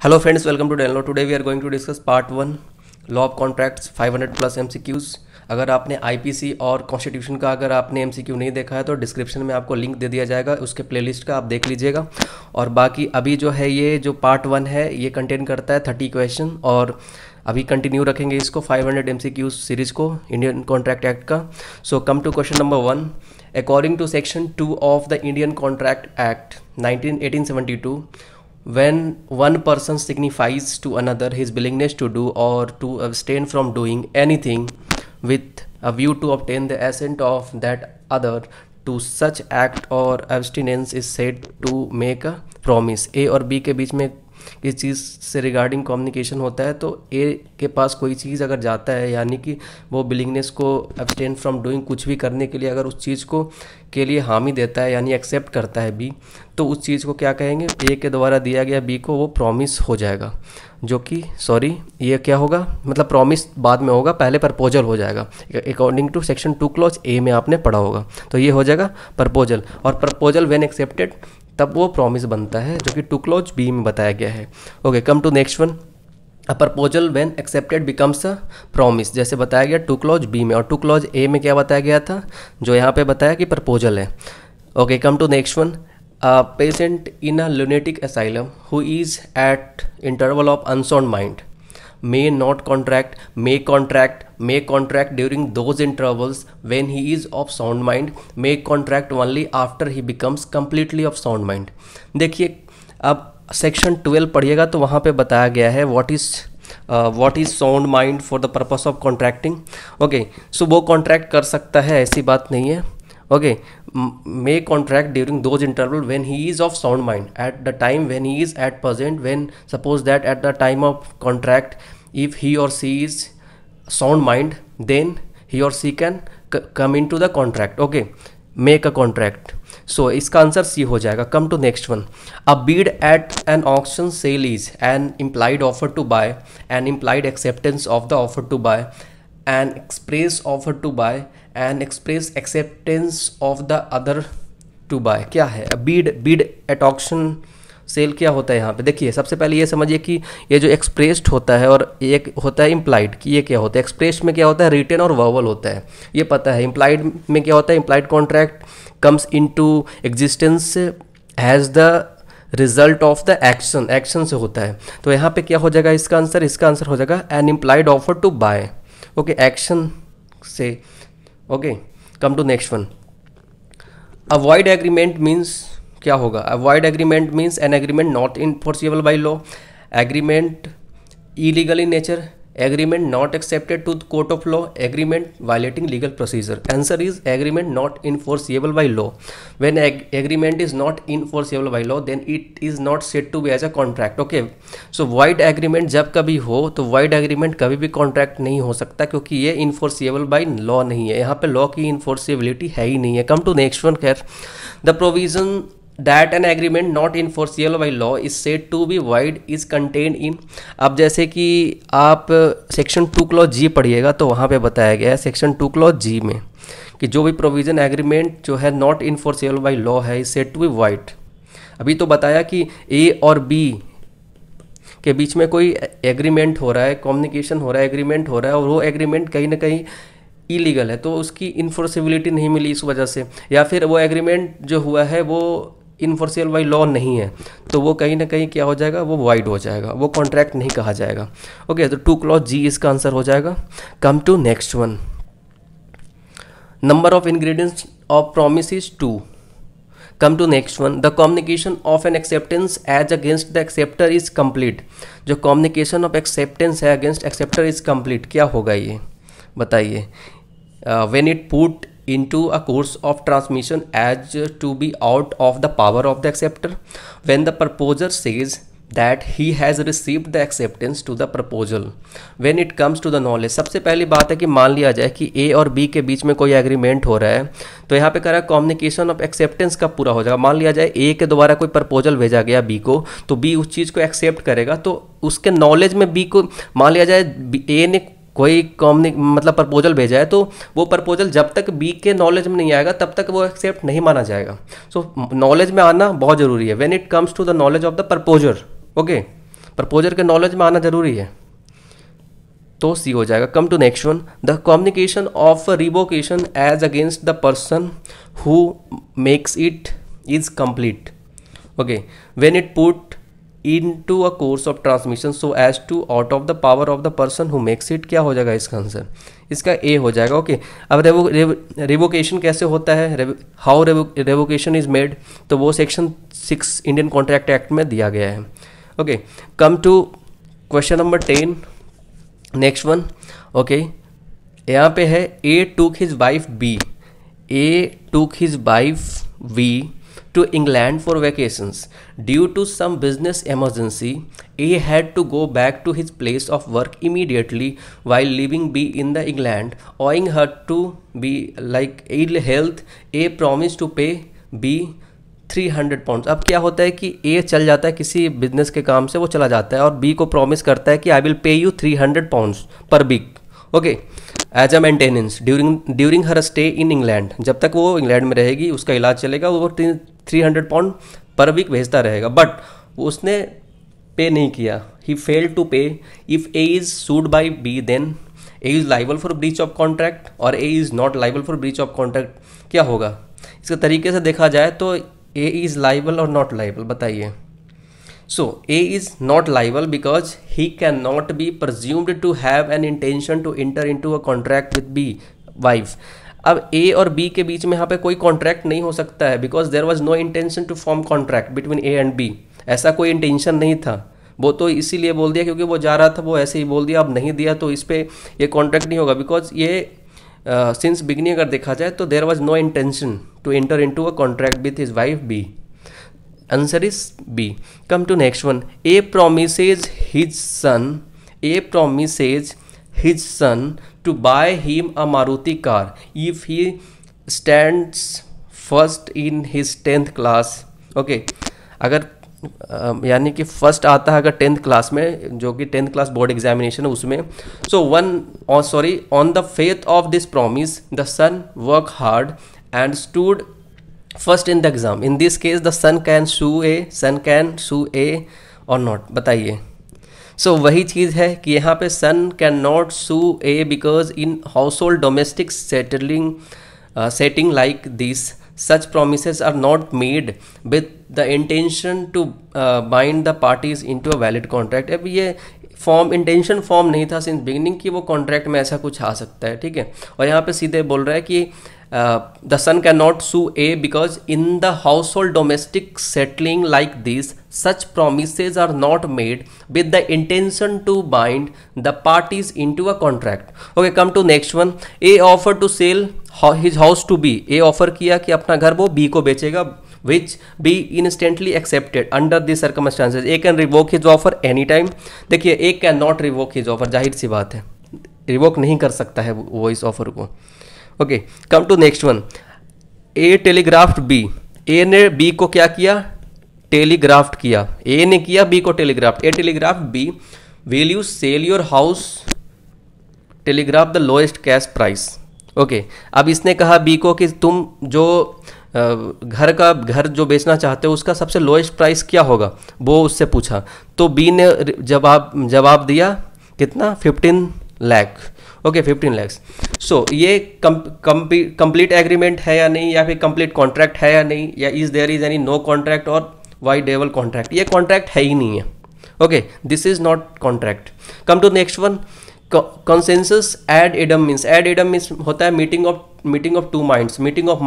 Hello friends, welcome to Download. Today we are going to discuss part 1 Law of Contracts 500 plus MCQs. अगर आपने IPC और constitution का अगर आपने MCQ नहीं देखा है तो डिस्क्रिप्शन में आपको लिंक दे दिया जाएगा, उसके प्लेलिस्ट का आप देख लीजिएगा। और बाकी अभी जो है ये जो पार्ट 1 है ये कंटेन करता है 30 क्वेश्चन और अभी कंटिन्यू रखेंगे इसको 500 MCQ सीरीज को इंडियन कॉन्ट्रैक्ट एक्ट का। So come to question number 1। According to section 2 of the Indian contract act 1872, when one person signifies to another his willingness to do or to abstain from doing anything with a view to obtain the assent of that other to such act or abstinence is said to make a promise। ए और B के बीच में किस चीज़ से regarding communication होता है तो ए के पास कोई चीज़ अगर जाता है यानी कि वो विलिंगनेस को अब्सटेन फ्रॉम डूइंग कुछ भी करने के लिए अगर उस चीज़ को के लिए हामी देता है यानी एक्सेप्ट करता है बी, तो उस चीज़ को क्या कहेंगे, ए के द्वारा दिया गया बी को वो प्रॉमिस हो जाएगा। जो कि ये क्या होगा, मतलब प्रॉमिस बाद में होगा, पहले प्रपोजल हो जाएगा। According to section 2 clause A में आपने पढ़ा होगा, तो ये हो जाएगा प्रपोजल। और प्रपोजल व्हेन एक्सेप्टेड तब वो प्रॉमिस बनता है, जो कि 2 क्लॉज बी में बताया गया है। Okay, come to next one. A proposal when accepted becomes a promise, जैसे बताया गया 2 क्लॉज बी में, और 2 क्लॉज ए में क्या बताया गया था, जो यहाँ पे बताया कि प्रपोजल है। Okay, come to next one. A patient in a lunatic asylum who is at interval of unsound mind may contract during those intervals when he is of sound mind, may contract only after he becomes completely of sound mind। देखिए अब section 12 पढ़िएगा तो वहाँ पे बताया गया है what is sound mind for the purpose of contracting. Okay, so वो कॉन्ट्रैक्ट कर सकता है, ऐसी बात नहीं है। Okay, may contract during those interval when he is of sound mind, at the time when he is at present, when suppose that at the time of contract if he or she is sound mind, then he or she can come into the contract। Okay, make a contract। so इसका answer C हो जाएगा। come to next one। a bid at an auction sale is an implied offer to buy, an implied acceptance of the offer to buy, an express offer to buy, an express acceptance of the other to buy। क्या है Beed eight auction cell, क्या होता है यहाँ पे? देखिए सबसे पहले ये समझिए कि ये जो एक्सप्रेस्ड होता है और एक होता है इम्प्लाइड, कि ये क्या होता है। एक्सप्रेस्ड में क्या होता है, रिटन और वर्बल होता है, ये पता है। इम्प्लाइड में क्या होता है, implied contract comes into existence has the result of the action से होता है। तो यहाँ पे क्या हो जाएगा इसका आंसर हो जाएगा an implied offer to buy. Okay, action से। Okay, come to next one. A void agreement means क्या होगा? A void agreement means an agreement not enforceable by law, agreement illegal in nature, agreement not accepted to the court of law, agreement violating legal procedure. Answer is agreement not enforceable by law. When agreement is not enforceable by law then it is not said to be as a contract. Okay, so wide agreement जब कभी हो तो wide agreement कभी भी contract नहीं हो सकता, क्योंकि ये इनफोर्सिबल बाय लॉ नहीं है, यहाँ पे लॉ की इनफोर्सिबिलिटी है ही नहीं है। Come to next one. खैर, the provision that an agreement not enforceable by law is said to be void is contained in। अब जैसे कि आप सेक्शन 2 क्लॉज जी पढ़िएगा तो वहाँ पे बताया गया है सेक्शन 2 क्लॉज जी में कि जो भी प्रोविज़न एग्रीमेंट जो है नॉट इन्फोर्सेबल बाय लॉ है is said to be void. अभी तो बताया कि ए और बी के बीच में कोई एग्रीमेंट हो रहा है, कम्युनिकेशन हो रहा है, एग्रीमेंट हो रहा है, और वो एग्रीमेंट कहीं ना कहीं इलीगल है तो उसकी इन्फोर्सिबिलिटी नहीं मिली इस वजह से, या फिर वो एग्रीमेंट जो हुआ है वो इनफोर्सिबल बाय लॉ नहीं है तो वो कहीं ना कहीं क्या हो जाएगा, वो वाइड हो जाएगा, वो कॉन्ट्रैक्ट नहीं कहा जाएगा। ओके, तो 2 क्लॉज जी इसका आंसर हो जाएगा। Come to next one. Number of ingredients of promise is 2। Come to next one. The communication of an acceptance as against the acceptor is complete. जो कम्युनिकेशन ऑफ एक्सेप्टेंस है against acceptor is complete, क्या होगा ये बताइए? When it put into a course of transmission as to be out of the power of the acceptor, when the proposer says that he has received the acceptance to the proposal, when it comes to the knowledge। सबसे पहली बात है कि मान लिया जाए कि ए और बी के बीच में कोई एग्रीमेंट हो रहा है, तो यहाँ पे कह रहा है कम्युनिकेशन ऑफ एक्सेप्टेंस कब पूरा हो जाएगा। मान लिया जाए ए के द्वारा कोई प्रपोजल भेजा गया बी को, तो बी उस चीज़ को एक्सेप्ट करेगा, तो उसके नॉलेज में बी को, मान लिया जाए ए ने कोई मतलब प्रपोजल भेजा है तो वो प्रपोजल जब तक बी के नॉलेज में नहीं आएगा तब तक वो एक्सेप्ट नहीं माना जाएगा। सो नॉलेज में आना बहुत ज़रूरी है। When it comes to the knowledge of the proposer. Okay, proposer के नॉलेज में आना जरूरी है, तो सी हो जाएगा। Come to next one, the communication of revocation as against the person who makes it is complete, okay, when it put into a course of transmission so as to out of the power of the person who makes it, क्या हो जाएगा इसका answer, इसका ए हो जाएगा। Okay, अब revocation कैसे होता है, हाउ रिवोकेशन इज मेड, तो वो सेक्शन 6 इंडियन कॉन्ट्रैक्ट एक्ट में दिया गया है। Okay, come to question number 10, next one. Okay, यहाँ पे है ए took his wife B, A took his wife B to England for vacations. Due to some business emergency, A had to go back to his place of work immediately while leaving B in the England. Owing her to be like ill health, A promised to pay B 300 pounds. अब क्या होता है कि A चल जाता है किसी business के काम से, वो चला जाता है और B को प्रॉमिस करता है कि I will pay you 300 pounds per week, okay, as a maintenance during her stay in England. जब तक वो इंग्लैंड में रहेगी, उसका इलाज चलेगा, वो 300 पाउंड पर वीक भेजता रहेगा, बट उसने पे नहीं किया, he fail to pay. If A is sued by B then A is liable for breach of contract और A is not liable for breach of contract. क्या होगा इसका तरीके से देखा जाए तो ए इज लाइबल और नॉट लाइबल, बताइए। So A is not liable because he cannot be presumed to have an intention to enter into a contract with B wife. अब A और B के बीच में यहाँ पे कोई कॉन्ट्रैक्ट नहीं हो सकता है, because there was no intention to form contract between A and B। ऐसा कोई इंटेंशन नहीं था, वो तो इसीलिए बोल दिया क्योंकि वो जा रहा था, वो ऐसे ही बोल दिया। अब नहीं दिया तो इस पर ये कॉन्ट्रैक्ट नहीं होगा, बिकॉज ये सिंस बिगनिंग अगर देखा जाए तो there was no intention to enter into a contract with his wife B। Answer is B. Come to next one. A promises his son to buy him a Maruti car if he stands first in his 10th class. Okay, अगर यानी कि first आता है अगर 10th class में, जो कि 10th class board examination है उसमें। So on the faith of this promise the son work hard and stood first in the exam. In this case the son can sue A or not, बताइए। सो वही चीज़ है कि यहाँ पे son can not sue A because in हाउस hold domestic setting like this such promises are not made with the intention to bind the parties into a valid contract। अब ये intention form नहीं था सिंस बिगिनिंग कि वो contract में ऐसा कुछ आ सकता है, ठीक है। और यहाँ पे सीधे बोल रहा है कि the son can not sue A because in the house hold domestic settling like this such promises are not made with the intention to bind the parties into a contract. Okay, come to next one. A offered to sell his house to B. A offer किया कि अपना घर वो B को बेचेगा, which B instantly accepted under the circumstances. A can revoke his offer anytime. देखिए, A cannot revoke his offer, जाहिर सी बात है, रिवोक नहीं कर सकता है वो इस ऑफर को। Okay, come to next one. A telegraphed B. A ने B को क्या किया, टेलीग्राफ्ट किया। ए ने किया बी को telegraphed. A telegraphed B, will you sell your house, telegraph the lowest cash price. Okay, अब इसने कहा बी को कि तुम जो घर जो बेचना चाहते हो उसका सबसे लोएस्ट प्राइस क्या होगा, वो उससे पूछा। तो बी ने जवाब दिया कितना, 15 लाख। ओके, 15 लाख। सो ये कंप्लीट एग्रीमेंट है या नहीं, या फिर कंप्लीट कॉन्ट्रैक्ट है या नहीं, या is there is any no contract और वाई डेवल कॉन्ट्रैक्ट। ये कॉन्ट्रैक्ट है ही नहीं है। Okay, this is not contract. Come to next one. Consensus ad idem means होता है meeting of two minds, meeting of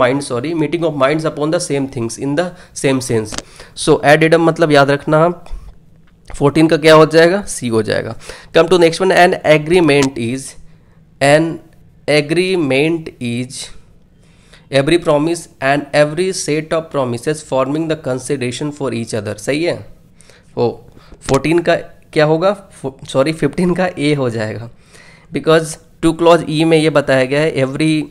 minds upon the same things in the same sense. So ad idem मतलब याद रखना, 14 का क्या हो जाएगा, C हो जाएगा। Come to next one. An agreement is every promise and every set of promises forming the consideration for each other. सही है। ओ 14 का क्या होगा, 15 का ए हो जाएगा, बिकॉज 2 क्लॉज ई में ये बताया गया है एवरी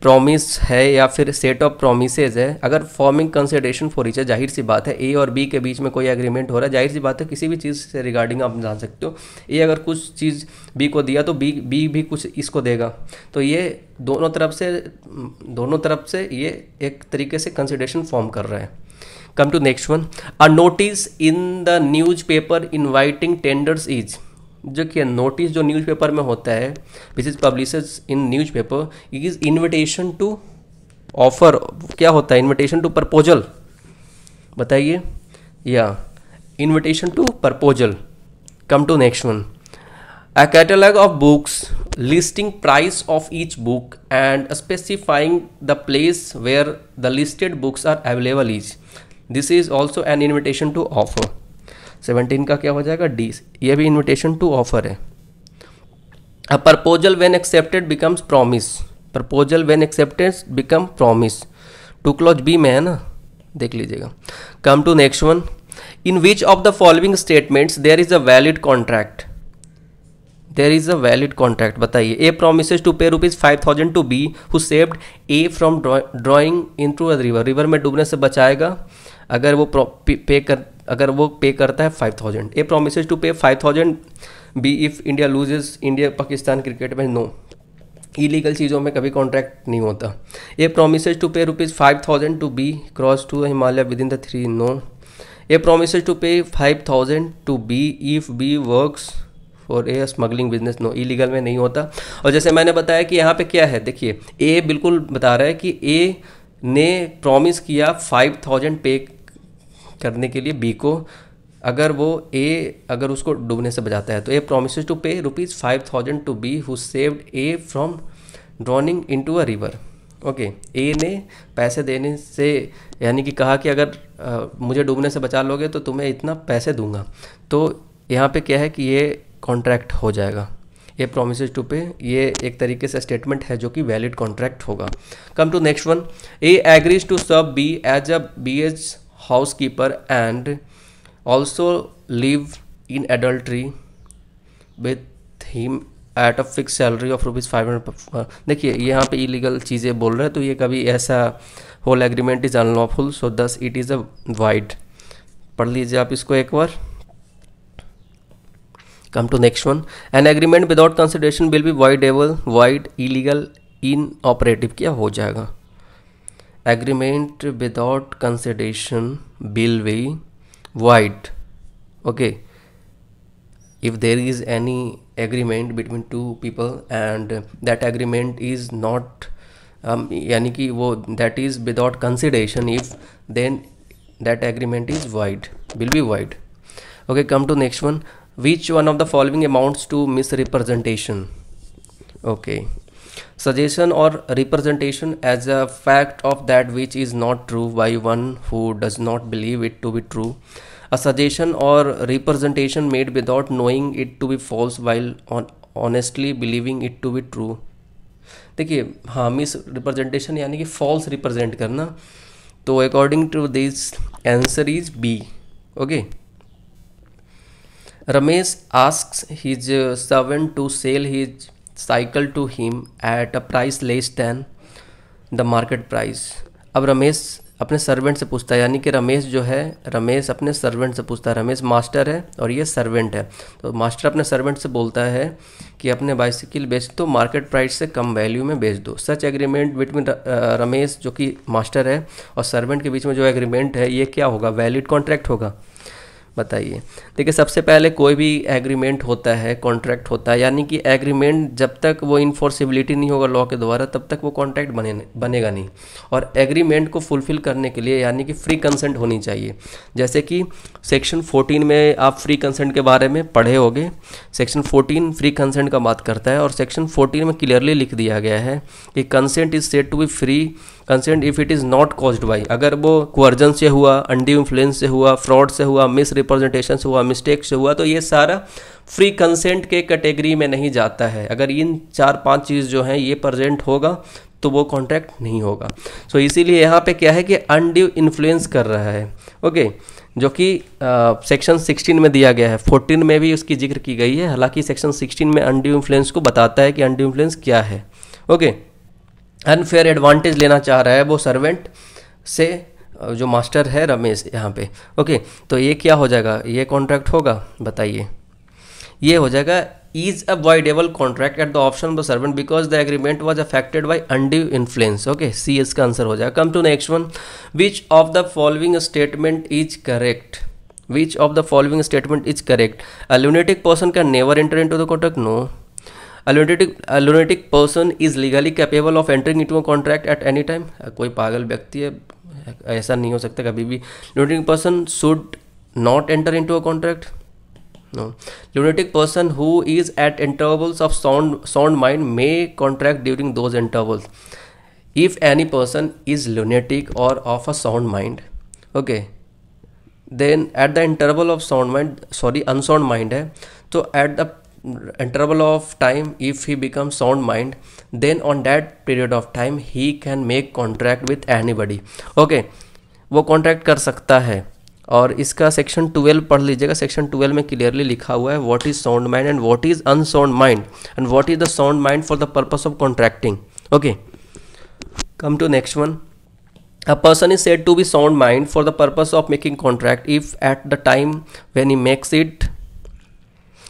प्रॉमिस है या फिर सेट ऑफ प्रोमिसेज है। अगर फॉर्मिंग कंसिडरेशन फॉर ईच, जाहिर सी बात है ए और बी के बीच में कोई एग्रीमेंट हो रहा है, जाहिर सी बात है किसी भी चीज़ से रिगार्डिंग आप जान सकते हो। ए अगर कुछ चीज़ बी को दिया तो बी भी कुछ इसको देगा, तो ये दोनों तरफ से ये एक तरीके से कंसिडरेशन फॉर्म कर रहा है। Come to next one, a notice in the newspaper inviting tenders is, जो कि नोटिस जो न्यूज़पेपर में होता है which is publishes in newspaper is invitation to offer, क्या होता है इन्विटेशन टू प्रपोजल, बताइए, या invitation to proposal. Come to next one, a catalogue of books listing price of each book and specifying the place where the listed books are available is, this is also an invitation to offer. 17 का क्या हो जाएगा, D, ये भी invitation to offer है। A proposal when accepted becomes promise, proposal when accepted become promise, two clause B में है ना, देख लीजिएगा। Come to next one, in which of the following statements there is a valid contract, there is a valid contract, बताइए। A promises to pay ₹5,000 to B who saved A from drowning into a river, river में डूबने से बचाएगा अगर वो पे करता है 5,000। ए promises to pay 5,000 B if India loses, India Pakistan cricket में, नो, इलीगल चीज़ों में कभी कॉन्ट्रैक्ट नहीं होता। ए promises to pay ₹5,000 to B cross to Himalaya within the 3, no. A promises to pay 5,000 to B if B works for a smuggling business, no, illegal में नहीं होता। और जैसे मैंने बताया कि यहाँ पे क्या है, देखिए ए बिल्कुल बता रहा है कि ए ने प्रॉमिस किया 5,000 पे करने के लिए बी को, अगर वो अगर उसको डूबने से बचाता है तो ए promises to pay ₹5,000 to B who saved A from drowning into a river. Okay, A ने पैसे देने से यानी कि कहा कि अगर मुझे डूबने से बचा लोगे तो तुम्हें इतना पैसे दूंगा, तो यहाँ पे क्या है कि ये कॉन्ट्रैक्ट हो जाएगा। ए प्रोमिसेस टू पे, ये एक तरीके से स्टेटमेंट है जो कि वैलिड कॉन्ट्रैक्ट होगा। Come to next one, A agrees to serve B as a BH housekeeper and also live in adultery with him at a fixed salary of ₹500। देखिए यहाँ पे इलीगल चीज़ें बोल रहे हैं, तो ये कभी ऐसा whole agreement is unlawful, so thus it is a wide. पढ़ लीजिए आप इसको एक बार। Come to next one, an agreement without consideration will be voidable, void, illegal, inoperative, क्या हो जाएगा, agreement without consideration will be void। okay, if there is any agreement between two people and that agreement is not यानी कि वो that is without consideration, if then that agreement is void, will be void। okay, come to next one, which one of the following amounts to misrepresentation। okay, suggestion or representation as a fact of that which is not true by one who does not believe it to be true, a suggestion or representation made without knowing it to be false while honestly believing it to be true। देखिए हाँ, miss representation यानी कि false represent करना, तो according to this answer is B. Okay, Ramesh asks his servant to sell his cycle to him at a price less than the market price. अब रमेश अपने servant से पूछता है, यानी कि रमेश जो है, रमेश अपने सर्वेंट से पूछता है, रमेश मास्टर है और ये सर्वेंट है, तो मास्टर अपने सर्वेंट से बोलता है कि अपने बाइसिकल बेच दो, मार्केट प्राइस से कम वैल्यू में बेच दो। सच एग्रीमेंट बिटवीन रमेश जो कि मास्टर है और सर्वेंट के बीच में जो एग्रीमेंट है, ये क्या होगा, वैलिड कॉन्ट्रैक्ट होगा, बताइए। देखिए सबसे पहले कोई भी एग्रीमेंट होता है, कॉन्ट्रैक्ट होता है, यानी कि एग्रीमेंट जब तक वो इन्फोर्सिबिलिटी नहीं होगा लॉ के द्वारा, तब तक वो कॉन्ट्रैक्ट बनेगा नहीं। और एग्रीमेंट को फुलफिल करने के लिए यानी कि फ्री कंसेंट होनी चाहिए। जैसे कि सेक्शन 14 में आप फ्री कंसेंट के बारे में पढ़े होंगे। सेक्शन 14 फ्री कंसेंट का बात करता है और सेक्शन 14 में क्लियरली लिख दिया गया है कि consent is said to be free consent if it is not caused by, अगर वो कोअर्जन से हुआ, अनड्यू इन्फ्लुएंस से हुआ, फ्रॉड से हुआ, मिस रिप्रेजेंटेशन से हुआ, मिस्टेक से हुआ, तो ये सारा फ्री कंसेंट के कैटेगरी में नहीं जाता है। अगर इन 4-5 चीज़ जो हैं ये प्रेजेंट होगा तो वो कॉन्ट्रैक्ट नहीं होगा। सो इसीलिए यहाँ पे क्या है कि अनड्यू इन्फ्लुएंस कर रहा है, ओके, जो कि सेक्शन 16 में दिया गया है। 14 में भी उसकी जिक्र की गई है, हालांकि सेक्शन 16 में अनड्यू इन्फ्लुएंस को बताता है कि अनड्यू इन्फ्लुएंस क्या है। ओके, अनफेयर एडवांटेज लेना चाह रहा है वो सर्वेंट से, जो मास्टर है रमेश यहाँ पे। ओके, तो ये क्या हो जाएगा, ये कॉन्ट्रैक्ट होगा, बताइए। ये हो जाएगा is a voidable contract at the option of the servant because the agreement was affected by undue influence. Okay, C इसका आंसर हो जाएगा. Come to next one. Which of the following statement is correct? Which of the following statement is correct? A lunatic person can never enter into the contract. No. A lunatic person is legally capable of entering into a contract at any time. कोई पागल व्यक्ति है, ऐसा नहीं हो सकता कभी भी. Lunatic person should not enter into a contract. No. Lunatic person who is at intervals of sound mind may contract during those intervals. If any person is lunatic or of a sound mind, okay, then at the interval of unsound mind है, तो at the interval of time if he becomes sound mind, then on that period of time he can make contract with anybody. Okay, वो contract कर सकता है. और इसका section 12 पढ़ लीजिएगा. सेक्शन 12 में क्लियरली लिखा हुआ है what is sound mind and what is unsound mind and what is the sound mind for the purpose of contracting. Okay, come to next one. A person is said to be sound mind for the purpose of making contract if at the time when he makes it.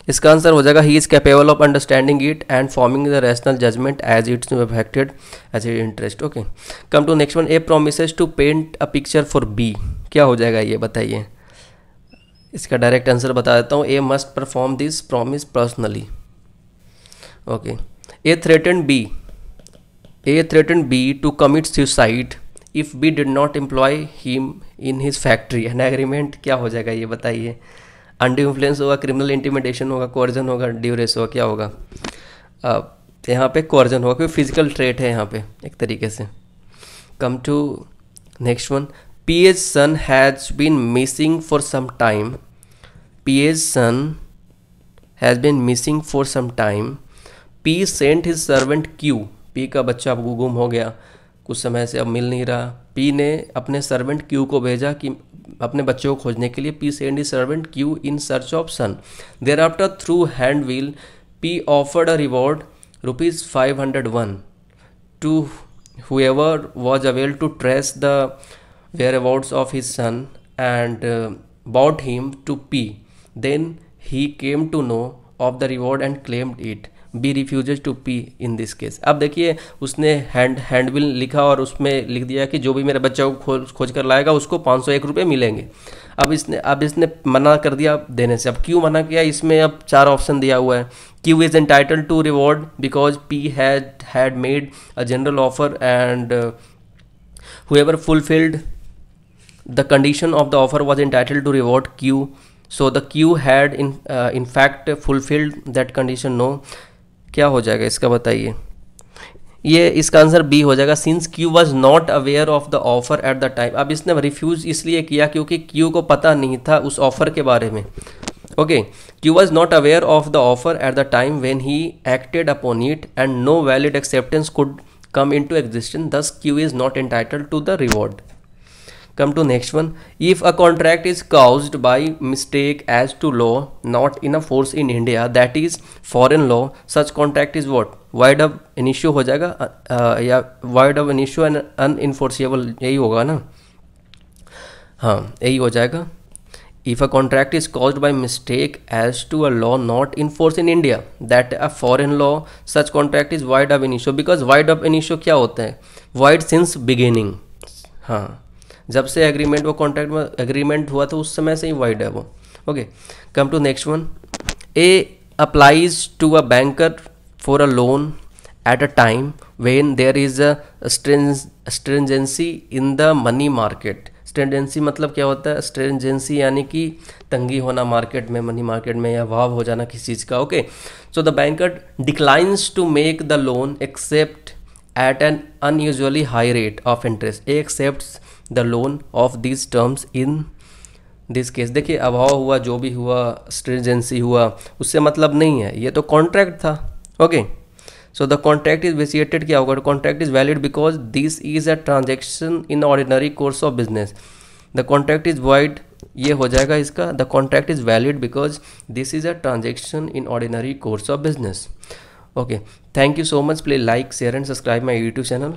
इसका answer हो जाएगा he is capable of understanding it and forming the rational judgement as its affected as it interest. Okay, come to next one. A promises to paint a picture for B. क्या हो जाएगा ये बताइए. इसका direct answer बता देता हूँ. A must perform this promise personally. Okay, A threaten B to commit suicide if B did not employ him in his factory. An agreement क्या हो जाएगा ये बताइए. अनड्यू इन्फ्लुएंस होगा, क्रिमिनल इंटिमिडेशन होगा, कोर्जन होगा, ड्यूरेस होगा, क्या होगा. यहाँ पे कोर्जन होगा क्योंकि फिजिकल ट्रेट है यहाँ पे एक तरीके से. Come to next one. P.'s son has been missing for some time. P.'s son has been missing for some time. P sent his servant Q. P का बच्चा अब गुम हो गया, कुछ समय से अब मिल नहीं रहा. P ने अपने सर्वेंट Q को भेजा कि अपने बच्चे को खोजने के लिए. P sent his servant Q in search of son. Thereafter, through handbill, P offered a reward ₹501 to whoever was able to trace the whereabouts of his son and bought him to P. Then he came to know of the reward and claimed it. B refuses to P in this case. अब देखिए उसने handbill लिखा और उसमें लिख दिया कि जो भी मेरे बच्चे को खोज कर लाएगा उसको 501 रुपये मिलेंगे. अब इसने मना कर दिया देने से. अब क्यों मना किया, इसमें अब 4 ऑप्शन दिया हुआ है. Q is entitled to reward because P had made a general offer and whoever fulfilled the condition of the offer was entitled to reward Q. So the Q had in fact fulfilled that condition. No. क्या हो जाएगा इसका बताइए. ये इसका answer B हो जाएगा. Since Q was not aware of the offer at the time. अब इसने रिफ्यूज इसलिए किया क्योंकि Q को पता नहीं था उस ऑफर के बारे में. Okay, Q was not aware of the offer at the time when he acted upon it and no valid acceptance could come into existence. Thus Q is not entitled to the reward. Come to next one. If a contract is caused by mistake as to law not in a force in India, that is foreign law, such contract is what? Void ab initio हो जाएगा या void ab initio and unenforceable, यही होगा ना. हाँ, यही हो जाएगा. If a contract is caused by mistake as to a law not in force in India, that a foreign law, such contract is void ab initio. Because void ab initio क्या होता है? Void since beginning. हाँ, जब से agreement वो contract में agreement हुआ तो उस समय से ही वाइड है वो. Okay, come to next one. A applies to a banker for a loan at a time when there is a stringency in the money market. Stringency मतलब क्या होता है? स्ट्रिंजेंसी यानी कि तंगी होना मार्केट में, मनी मार्केट में, या भाव हो जाना किसी चीज़ का. Okay, so the banker declines to make the loan except at an unusually high rate of interest. A accepts the loan of this terms in this case. देखिए अभाव हुआ, जो भी हुआ, स्ट्रिंजेंसी हुआ, उससे मतलब नहीं है, ये तो कॉन्ट्रैक्ट था. Okay, so the contract is vitiated. क्या होगा? Contract is valid because this is a transaction in ordinary course of business. The contract is void, ये हो जाएगा इसका. The contract is valid because this is a transaction in ordinary course of business. Okay, thank you so much. Please like, share and subscribe my YouTube channel.